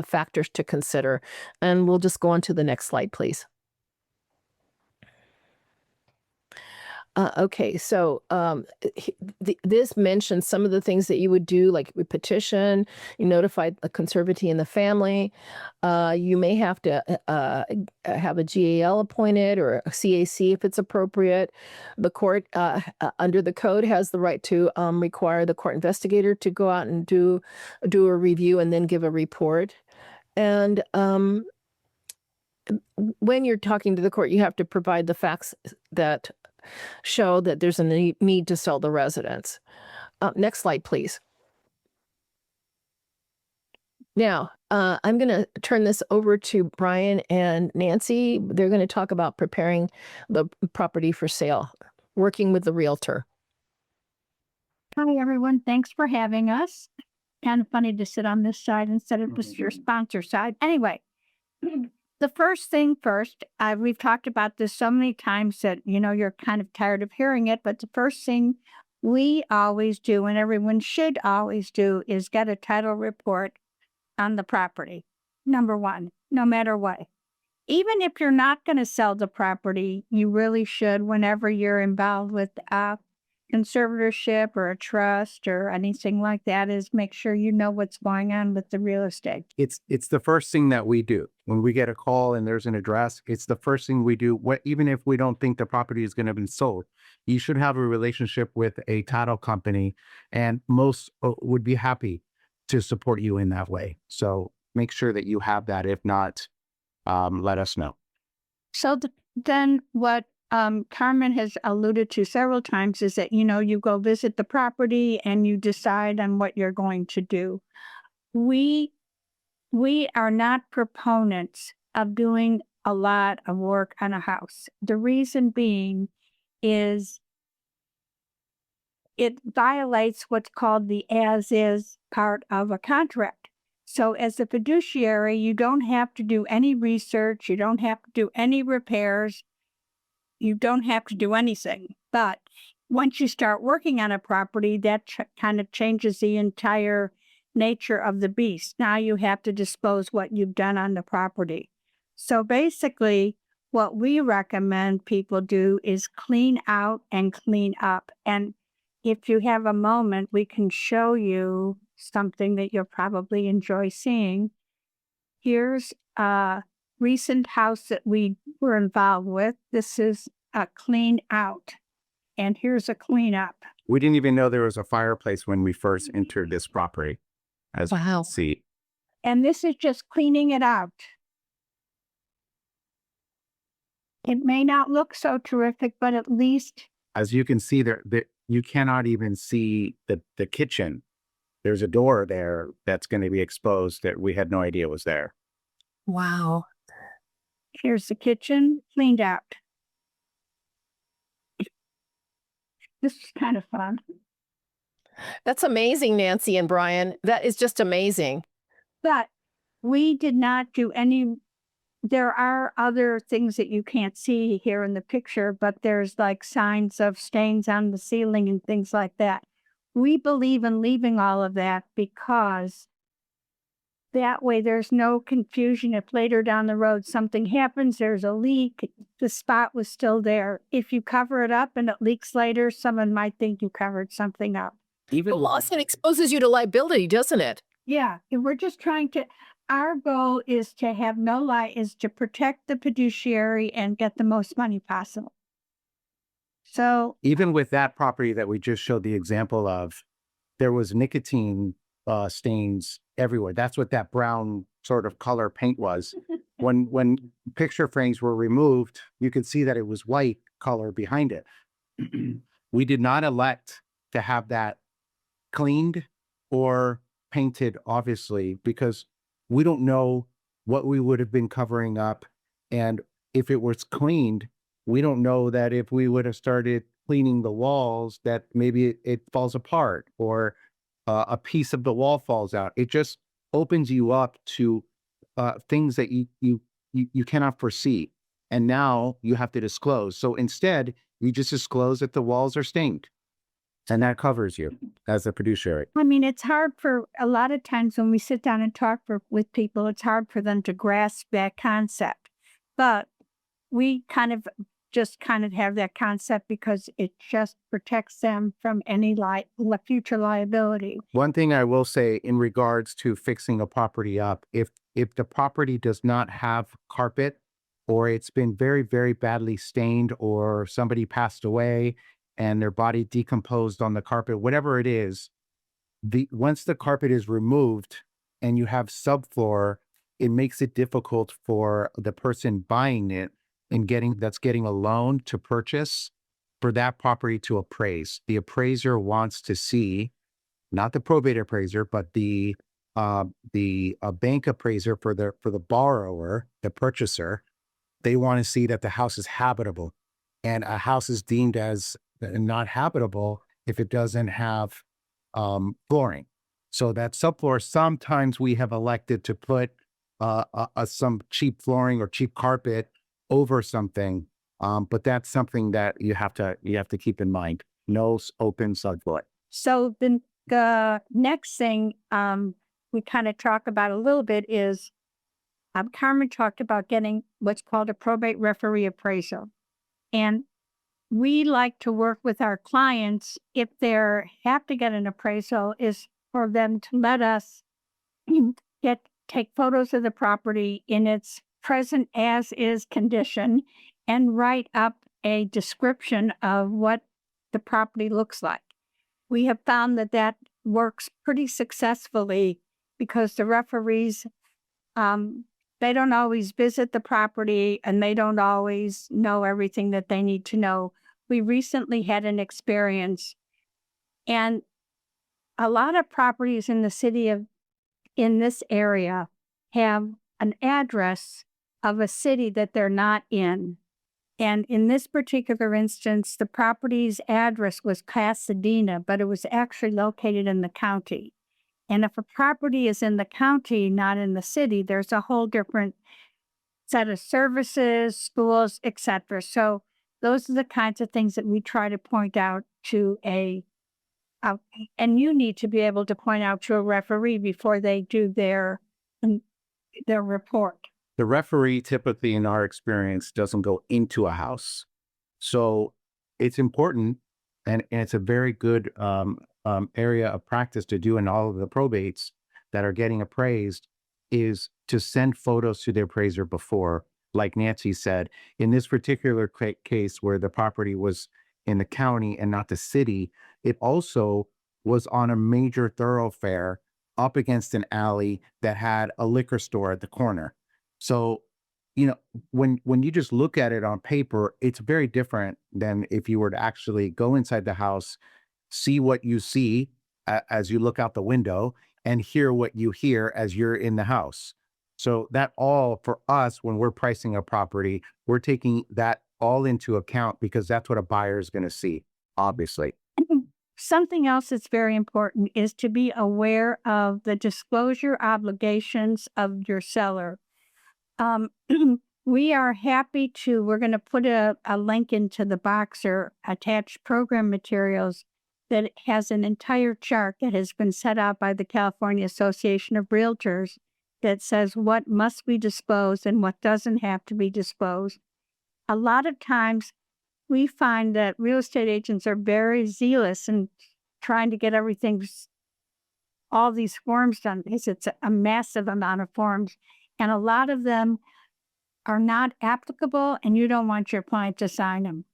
Speaker 4: factors to consider, and we'll just go on to the next slide, please. Okay, so this mentions some of the things that you would do, like we petition, you notify the conservatee and the family. You may have to have a GAL appointed or a CAC if it's appropriate. The court, under the code, has the right to require the court investigator to go out and do a review and then give a report. And when you're talking to the court, you have to provide the facts that show that there's a need to sell the residence. Next slide, please. Now, I'm going to turn this over to Brian and Nancy. They're going to talk about preparing the property for sale, working with the realtor.
Speaker 5: Hi, everyone. Thanks for having us. Kind of funny to sit on this side instead of just your sponsor side. Anyway, the first thing first, we've talked about this so many times that, you're kind of tired of hearing it, but the first thing we always do, and everyone should always do, is get a title report on the property. Number one, no matter what. Even if you're not going to sell the property, you really should, whenever you're involved with conservatorship or a trust or anything like that is make sure you know what's going on with the real estate.
Speaker 6: It's the first thing that we do when we get a call and there's an address. It's the first thing we do. Even if we don't think the property is going to be sold, you should have a relationship with a title company, and most would be happy to support you in that way. So make sure that you have that. If not, let us know.
Speaker 5: So then what Carmen has alluded to several times is that, you go visit the property and you decide on what you're going to do. We are not proponents of doing a lot of work on a house. The reason being is it violates what's called the as-is part of a contract. So as a fiduciary, you don't have to do any research. You don't have to do any repairs. You don't have to do anything. But once you start working on a property, that kind of changes the entire nature of the beast. Now you have to disclose what you've done on the property. So basically, what we recommend people do is clean out and clean up. And if you have a moment, we can show you something that you'll probably enjoy seeing. Here's a recent house that we were involved with. This is a clean out, and here's a clean up.
Speaker 6: We didn't even know there was a fireplace when we first entered this property. As we can see.
Speaker 5: And this is just cleaning it out. It may not look so terrific, but at least,
Speaker 6: as you can see there, you cannot even see the kitchen. There's a door there that's going to be exposed that we had no idea was there.
Speaker 4: Wow.
Speaker 5: Here's the kitchen cleaned out. This is kind of fun.
Speaker 4: That's amazing, Nancy and Brian. That is just amazing.
Speaker 5: But we did not do any. There are other things that you can't see here in the picture, but there's like signs of stains on the ceiling and things like that. We believe in leaving all of that because that way there's no confusion. If later down the road something happens, there's a leak, the spot was still there. If you cover it up and it leaks later, someone might think you covered something up.
Speaker 6: Even
Speaker 4: Loss, it exposes you to liability, doesn't it?
Speaker 5: Yeah, and we're just trying to, our goal is to have no lie, is to protect the fiduciary and get the most money possible. So
Speaker 6: even with that property that we just showed the example of, there was nicotine stains everywhere. That's what that brown sort of color paint was. When picture frames were removed, you could see that it was white color behind it. We did not elect to have that cleaned or painted, obviously, because we don't know what we would have been covering up. And if it was cleaned, we don't know that if we would have started cleaning the walls, that maybe it falls apart or a piece of the wall falls out. It just opens you up to things that you cannot foresee. And now you have to disclose. So instead, you just disclose that the walls are stained. And that covers you as a fiduciary.
Speaker 5: I mean, it's hard for a lot of times when we sit down and talk with people, it's hard for them to grasp that concept. But we kind of have that concept because it just protects them from any future liability.
Speaker 6: One thing I will say in regards to fixing a property up, if the property does not have carpet, or it's been very, very badly stained, or somebody passed away and their body decomposed on the carpet, whatever it is, once the carpet is removed and you have subfloor, it makes it difficult for the person buying it and getting a loan to purchase for that property to appraise. The appraiser wants to see, not the probate appraiser, but the bank appraiser for the borrower, the purchaser. They want to see that the house is habitable, and a house is deemed as not habitable if it doesn't have flooring. So that subfloor, sometimes we have elected to put some cheap flooring or cheap carpet over something, but that's something that you have to keep in mind. No open subfloor.
Speaker 5: So the next thing we kind of talk about a little bit is Carmen talked about getting what's called a probate referee appraisal. And we like to work with our clients if they have to get an appraisal is for them to let us take photos of the property in its present as is condition and write up a description of what the property looks like. We have found that that works pretty successfully because the referees, they don't always visit the property and they don't always know everything that they need to know. We recently had an experience, and a lot of properties in the city of, in this area have an address of a city that they're not in. And in this particular instance, the property's address was Pasadena, but it was actually located in the county. And if a property is in the county, not in the city, there's a whole different set of services, schools, etc. So those are the kinds of things that we try to point out to and you need to be able to point out to a referee before they do their report.
Speaker 6: The referee typically, in our experience, doesn't go into a house. So it's important, and it's a very good area of practice to do in all of the probates that are getting appraised, is to send photos to the appraiser before. Like Nancy said, in this particular case where the property was in the county and not the city, it also was on a major thoroughfare up against an alley that had a liquor store at the corner. So, when you just look at it on paper, it's very different than if you were to actually go inside the house, see what you see as you look out the window, and hear what you hear as you're in the house. So that all, for us, when we're pricing a property, we're taking that all into account because that's what a buyer is going to see, obviously.
Speaker 5: Something else that's very important is to be aware of the disclosure obligations of your seller. We are happy to, we're going to put a link into the box or attached program materials that has an entire chart that has been set out by the California Association of Realtors that says what must be disclosed and what doesn't have to be disclosed. A lot of times we find that real estate agents are very zealous in trying to get everything, all these forms done, because it's a massive amount of forms. And a lot of them are not applicable, and you don't want your client to sign them.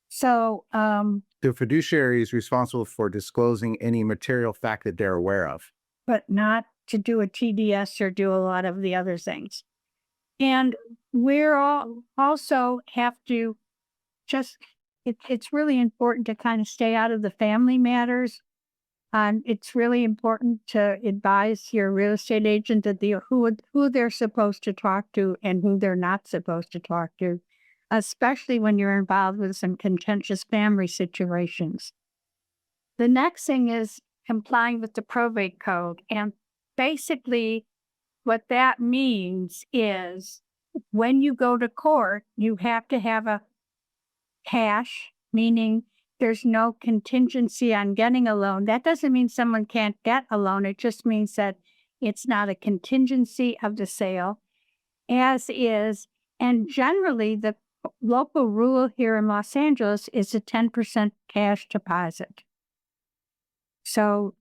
Speaker 5: So
Speaker 6: the fiduciary is responsible for disclosing any material fact that they're aware of,
Speaker 5: but not to do a TDS or do a lot of the other things. And we're also have to just, it's really important to kind of stay out of the family matters. It's really important to advise your real estate agent that who they're supposed to talk to and who they're not supposed to talk to, especially when you're involved with some contentious family situations. The next thing is complying with the probate code. And basically what that means is when you go to court, you have to have a cash, meaning there's no contingency on getting a loan. That doesn't mean someone can't get a loan. It just means that it's not a contingency of the sale, as is. And generally, the local rule here in Los Angeles is a 10% cash deposit. So,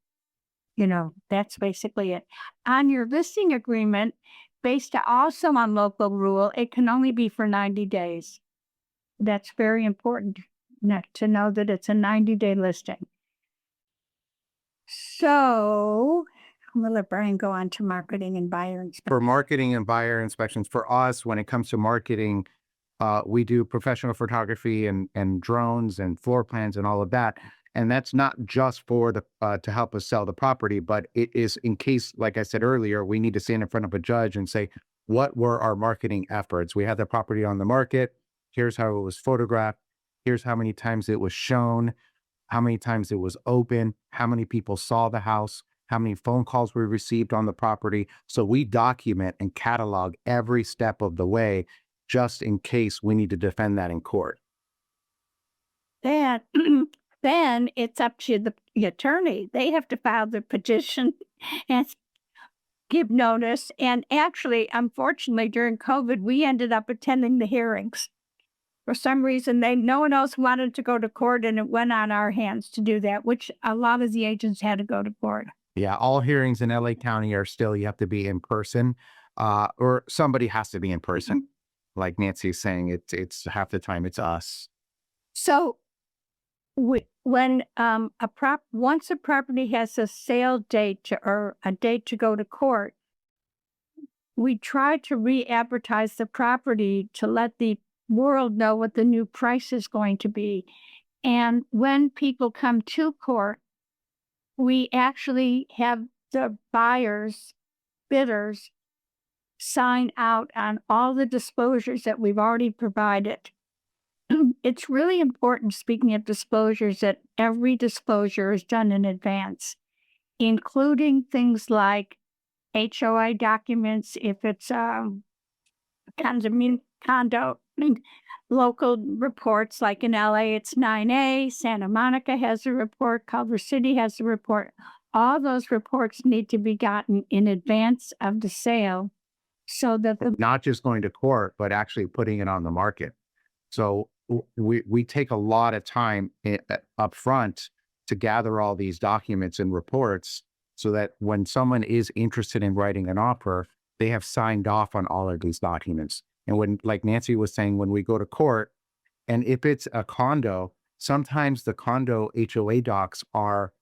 Speaker 5: that's basically it. On your listing agreement, based also on local rule, it can only be for 90 days. That's very important to know that it's a 90-day listing. So I'm going to let Brian go on to marketing and buyer inspections.
Speaker 6: For marketing and buyer inspections, for us, when it comes to marketing, we do professional photography and drones and floor plans and all of that. And that's not just for to help us sell the property, but it is in case, like I said earlier, we need to stand in front of a judge and say, what were our marketing efforts? We had the property on the market. Here's how it was photographed. Here's how many times it was shown, how many times it was open, how many people saw the house, how many phone calls we received on the property. So we document and catalog every step of the way, just in case we need to defend that in court.
Speaker 5: Then it's up to the attorney. They have to file the petition and give notice. And actually, unfortunately, during COVID, we ended up attending the hearings. For some reason, no one else wanted to go to court, and it went on our hands to do that, which a lot of the agents had to go to court.
Speaker 6: Yeah, all hearings in LA County are still, you have to be in person, or somebody has to be in person. Like Nancy is saying, it's half the time it's us.
Speaker 5: So when once a property has a sale date or a date to go to court, we try to re-advertise the property to let the world know what the new price is going to be. And when people come to court, we actually have the bidders sign out on all the disclosures that we've already provided. It's really important, speaking of disclosures, that every disclosure is done in advance, including things like HOA documents, if it's condo, local reports, like in LA, it's 9A, Santa Monica has a report, Culver City has a report. All those reports need to be gotten in advance of the sale so that
Speaker 6: Not just going to court, but actually putting it on the market. So we take a lot of time up front to gather all these documents and reports so that when someone is interested in writing an offer, they have signed off on all of these documents. And when, like Nancy was saying, when we go to court, and if it's a condo, sometimes the condo HOA docs are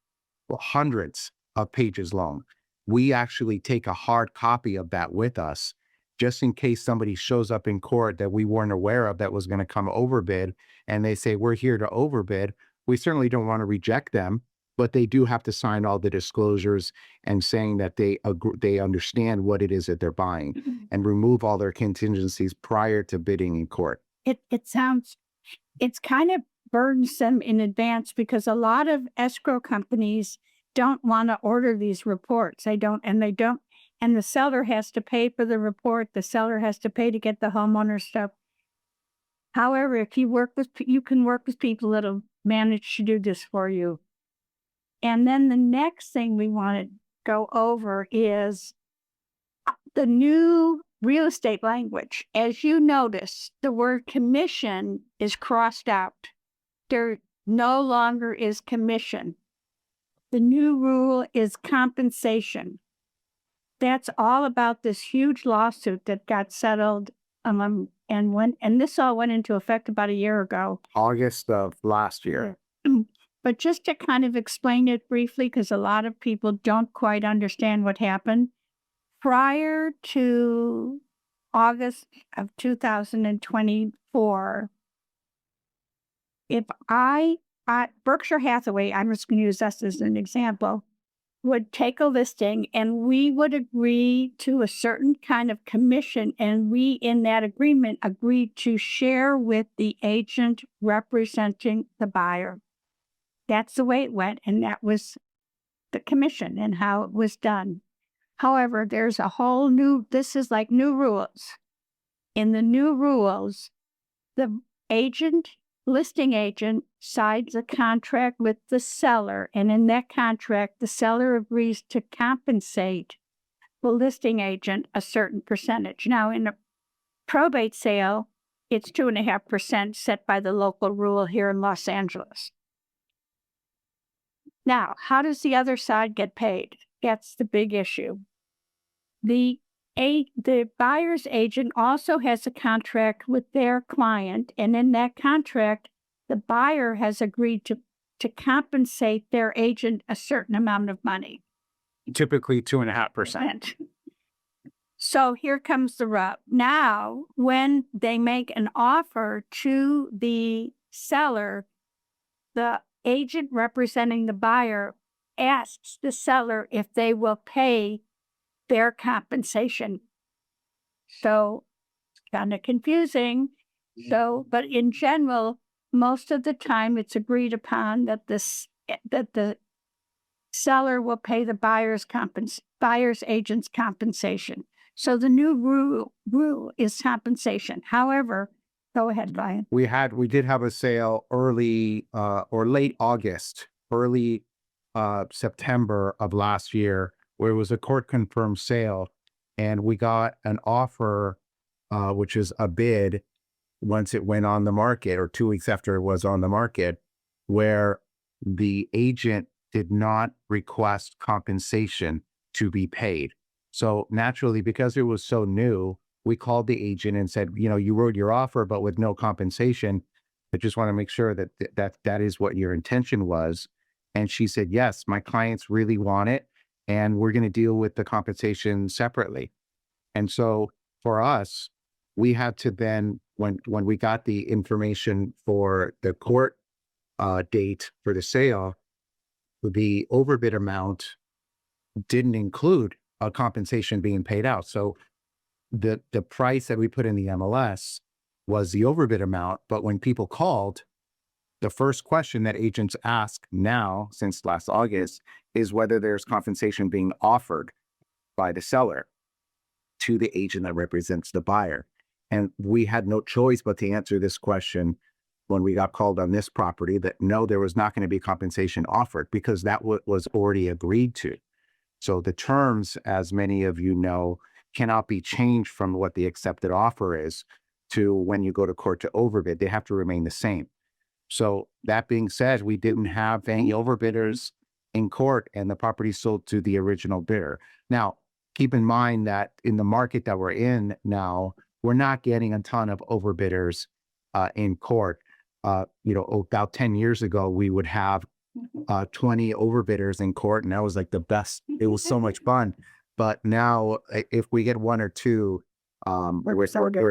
Speaker 6: hundreds of pages long. We actually take a hard copy of that with us, just in case somebody shows up in court that we weren't aware of that was going to come overbid, and they say, we're here to overbid. We certainly don't want to reject them, but they do have to sign all the disclosures and saying that they understand what it is that they're buying and remove all their contingencies prior to bidding in court.
Speaker 5: It's kind of burdensome in advance because a lot of escrow companies don't want to order these reports. They don't, and the seller has to pay for the report. The seller has to pay to get the homeowner stuff. However, if you can work with people that'll manage to do this for you. And then the next thing we want to go over is the new real estate language. As you notice, the word commission is crossed out. There no longer is commission. The new rule is compensation. That's all about this huge lawsuit that got settled, and this all went into effect about a year ago.
Speaker 6: August of last year.
Speaker 5: But just to kind of explain it briefly, because a lot of people don't quite understand what happened. Prior to August of 2024, if Berkshire Hathaway, I'm just going to use us as an example, would take a listing and we would agree to a certain kind of commission, and we, in that agreement, agreed to share with the agent representing the buyer. That's the way it went, and that was the commission and how it was done. However, there's a whole this is like new rules. In the new rules, the listing agent signs a contract with the seller, and in that contract, the seller agrees to compensate the listing agent a certain percentage. Now, in a probate sale, it's 2.5% set by the local rule here in Los Angeles. Now, how does the other side get paid? That's the big issue. The buyer's agent also has a contract with their client, and in that contract, the buyer has agreed to compensate their agent a certain amount of money.
Speaker 6: Typically 2.5%.
Speaker 5: So here comes the rub. Now, when they make an offer to the seller, the agent representing the buyer asks the seller if they will pay their compensation. So it's kind of confusing. But in general, most of the time it's agreed upon that the seller will pay the buyer's agent's compensation. So the new rule is compensation. However, go ahead, Brian.
Speaker 6: We did have a sale early or late August, early September of last year, where it was a court confirmed sale, and we got an offer, which is a bid, once it went on the market, or 2 weeks after it was on the market, where the agent did not request compensation to be paid. So naturally, because it was so new, we called the agent and said, you wrote your offer, but with no compensation. I just want to make sure that is what your intention was. And she said, yes, my clients really want it, and we're going to deal with the compensation separately. And so for us, we had to then, when we got the information for the court date for the sale, the overbid amount didn't include a compensation being paid out. So the price that we put in the MLS was the overbid amount. But when people called, the first question that agents ask now, since last August, is whether there's compensation being offered by the seller to the agent that represents the buyer. And we had no choice but to answer this question when we got called on this property, that no, there was not going to be compensation offered, because that was already agreed to. So the terms, as many of you know, cannot be changed from what the accepted offer is to when you go to court to overbid. They have to remain the same. So that being said, we didn't have any overbidders in court, and the property sold to the original bidder. Now, keep in mind that in the market that we're in now, we're not getting a ton of overbidders in court. About 10 years ago, we would have 20 overbidders in court, and that was like the best. It was so much fun. But now, if we get 1 or 2, we're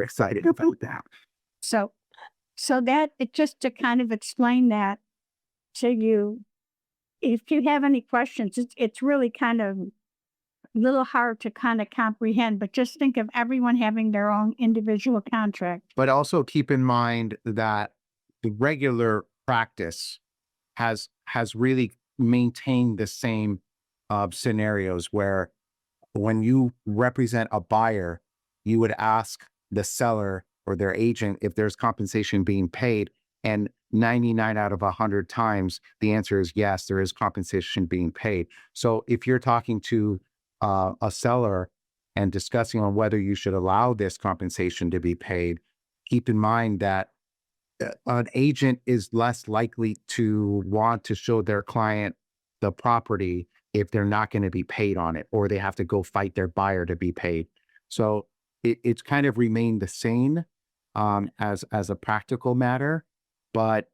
Speaker 6: excited about that.
Speaker 5: So that, just to kind of explain that to you, if you have any questions, it's really kind of a little hard to kind of comprehend, but just think of everyone having their own individual contract.
Speaker 6: But also keep in mind that the regular practice has really maintained the same scenarios, where when you represent a buyer, you would ask the seller or their agent if there's compensation being paid, and 99 out of 100 times the answer is yes, there is compensation being paid. So if you're talking to a seller and discussing on whether you should allow this compensation to be paid, keep in mind that an agent is less likely to want to show their client the property if they're not going to be paid on it, or they have to go fight their buyer to be paid. So it's kind of remained the same as a practical matter, but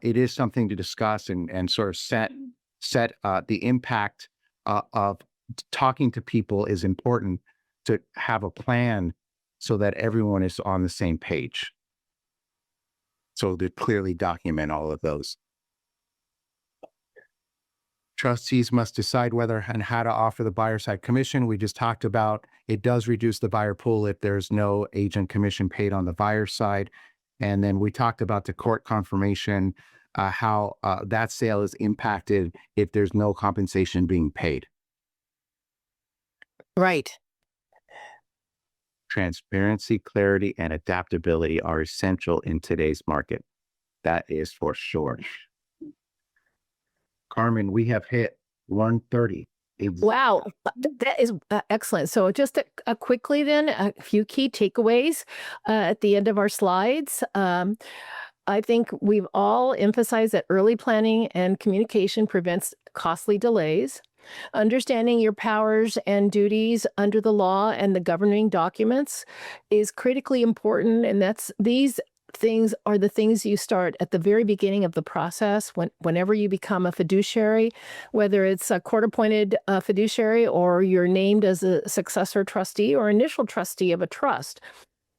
Speaker 6: it is something to discuss and sort of set the impact of talking to people. Is important to have a plan so that everyone is on the same page. So to clearly document all of those. Trustees must decide whether and how to offer the buyer side commission. We just talked about it does reduce the buyer pool if there's no agent commission paid on the buyer side. And then we talked about the court confirmation, how that sale is impacted if there's no compensation being paid.
Speaker 4: Right.
Speaker 6: Transparency, clarity, and adaptability are essential in today's market. That is for sure. Carmen, we have hit 1:30.
Speaker 4: Wow, that is excellent. So just quickly then, a few key takeaways at the end of our slides. I think we've all emphasized that early planning and communication prevents costly delays. Understanding your powers and duties under the law and the governing documents is critically important, and these things are the things you start at the very beginning of the process whenever you become a fiduciary, whether it's a court-appointed fiduciary or you're named as a successor trustee or initial trustee of a trust.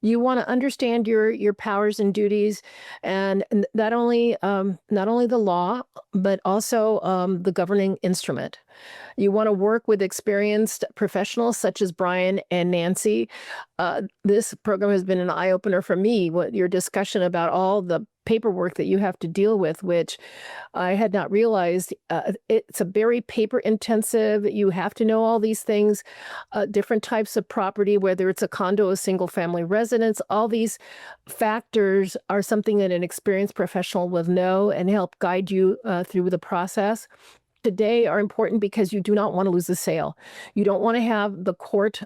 Speaker 4: You want to understand your powers and duties, and not only the law, but also the governing instrument. You want to work with experienced professionals such as Brian and Nancy. This program has been an eye-opener for me, your discussion about all the paperwork that you have to deal with, which I had not realized. It's a very paper-intensive. You have to know all these things, different types of property, whether it's a condo, a single-family residence. All these factors are something that an experienced professional will know and help guide you through the process. today are important because you do not want to lose the sale. You don't want to have the court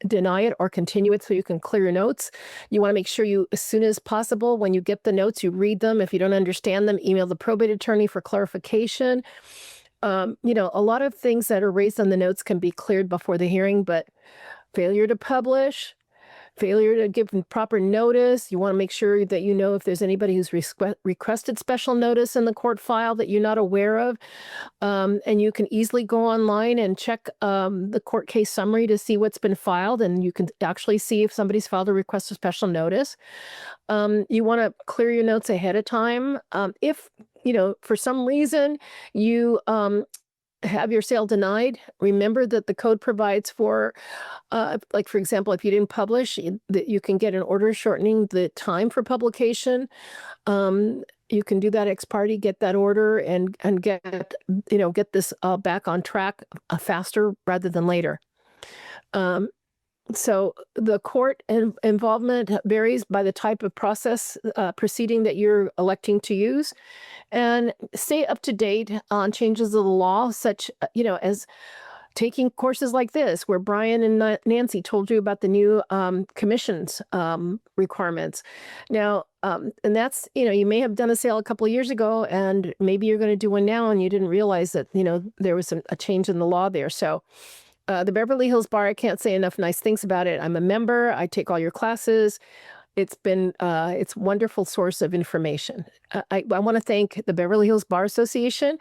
Speaker 4: deny it or continue it so you can clear your notes. You want to make sure you, as soon as possible, when you get the notes, you read them. If you don't understand them, email the probate attorney for clarification. A lot of things that are raised on the notes can be cleared before the hearing, but failure to publish, failure to give proper notice. You want to make sure that you know if there's anybody who's requested special notice in the court file that you're not aware of. And you can easily go online and check the court case summary to see what's been filed, and you can actually see if somebody's filed a request for special notice. You want to clear your notes ahead of time. If, for some reason you have your sale denied, remember that the code provides for, like, for example, if you didn't publish, that you can get an order shortening the time for publication. You can do that ex parte, get that order and get this back on track faster rather than later. So the court involvement varies by the type of process proceeding that you're electing to use, and stay up to date on changes of the law, such as taking courses like this, where Brian and Nancy told you about the new commissions requirements. Now, and that's, you may have done a sale a couple of years ago, and maybe you're going to do one now, and you didn't realize that, there was a change in the law there. So the Beverly Hills Bar, I can't say enough nice things about it. I'm a member. I take all your classes. It's been it's a wonderful source of information. I want to thank the Beverly Hills Bar Association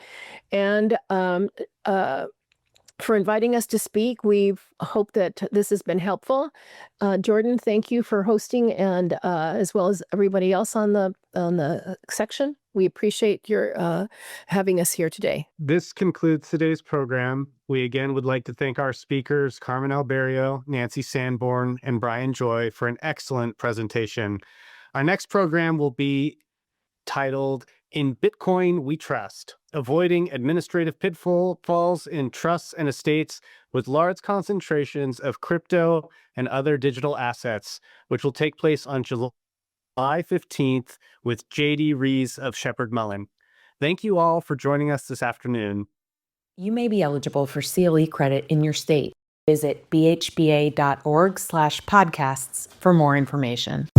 Speaker 4: and for inviting us to speak. We've hoped that this has been helpful. Jordan, thank you for hosting, and as well as everybody else on the section. We appreciate your having us here today.
Speaker 3: This concludes today's program. We again would like to thank our speakers, Carmen Alberio, Nancy Sanborn, and Brian Joy, for an excellent presentation. Our next program will be titled "In Bitcoin We Trust: Avoiding Administrative Pitfalls in Trusts and Estates with Large Concentrations of Crypto and Other Digital Assets," which will take place on July 15th with J.D. Rees of Shepherd Mullen. Thank you all for joining us this afternoon.
Speaker 7: You may be eligible for CLE credit in your state. Visit bhba.org/podcasts for more information.